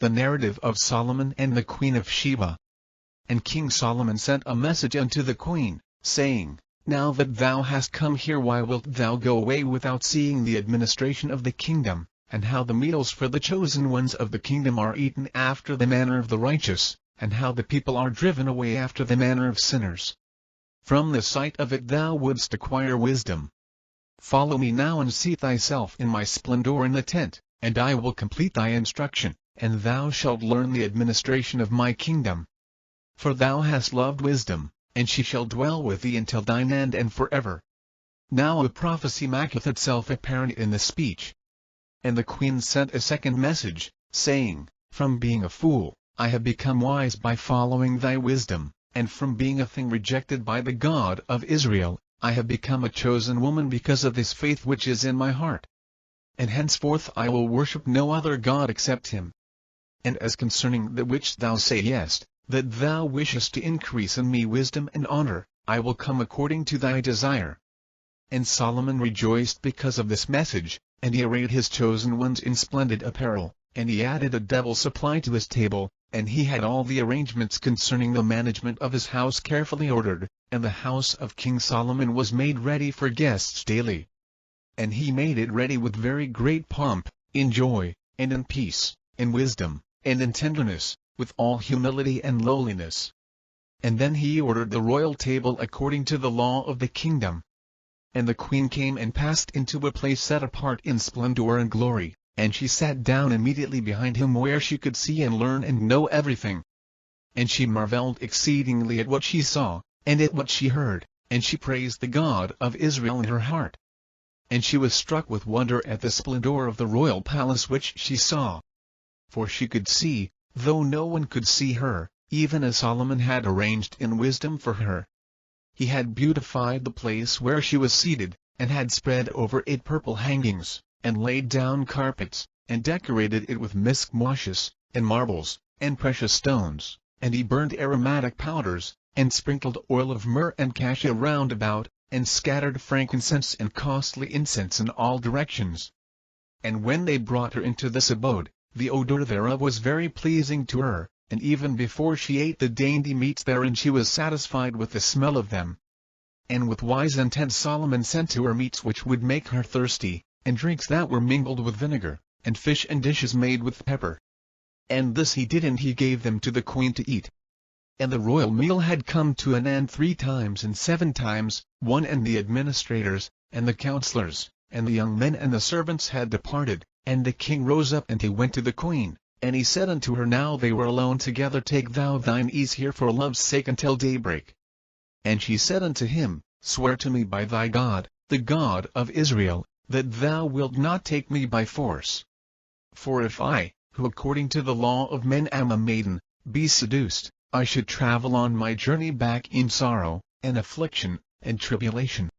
the narrative of Solomon and the Queen of Sheba. And King Solomon sent a message unto the queen, saying, Now that thou hast come here, why wilt thou go away without seeing the administration of the kingdom, and how the meals for the chosen ones of the kingdom are eaten after the manner of the righteous, and how the people are driven away after the manner of sinners? From the sight of it thou wouldst acquire wisdom. Follow me now and seat thyself in my splendor in the tent, and I will complete thy instruction, and thou shalt learn the administration of my kingdom. For thou hast loved wisdom, and she shall dwell with thee until thine end and forever. Now a prophecy maketh itself apparent in the speech. And the queen sent a second message, saying, From being a fool, I have become wise by following thy wisdom, and from being a thing rejected by the God of Israel, I have become a chosen woman because of this faith which is in my heart. And henceforth I will worship no other God except him. And as concerning that which thou sayest, that thou wishest to increase in me wisdom and honor, I will come according to thy desire. And Solomon rejoiced because of this message, and he arrayed his chosen ones in splendid apparel, and he added a double supply to his table, and he had all the arrangements concerning the management of his house carefully ordered, and the house of King Solomon was made ready for guests daily. And he made it ready with very great pomp, in joy, and in peace, in wisdom, and in tenderness, with all humility and lowliness. And then he ordered the royal table according to the law of the kingdom. And the queen came and passed into a place set apart in splendor and glory, and she sat down immediately behind him where she could see and learn and know everything. And she marveled exceedingly at what she saw, and at what she heard, and she praised the God of Israel in her heart. And she was struck with wonder at the splendor of the royal palace which she saw. For she could see, though no one could see her, even as Solomon had arranged in wisdom for her. He had beautified the place where she was seated, and had spread over it purple hangings, and laid down carpets, and decorated it with musk moshes, and marbles, and precious stones, and he burned aromatic powders, and sprinkled oil of myrrh and cassia round about, and scattered frankincense and costly incense in all directions. And when they brought her into this abode, the odor thereof was very pleasing to her, and even before she ate the dainty meats therein she was satisfied with the smell of them. And with wise intent Solomon sent to her meats which would make her thirsty, and drinks that were mingled with vinegar, and fish and dishes made with pepper. And this he did, and he gave them to the queen to eat. And the royal meal had come to an end 3 times and 7 times, and the administrators, and the counselors, and the young men and the servants had departed, and the king rose up and he went to the queen, and he said unto her, Now they were alone together, take thou thine ease here for love's sake until daybreak. And she said unto him, Swear to me by thy God, the God of Israel, that thou wilt not take me by force. For if I, who according to the law of men am a maiden, be seduced, I should travel on my journey back in sorrow, and affliction, and tribulation.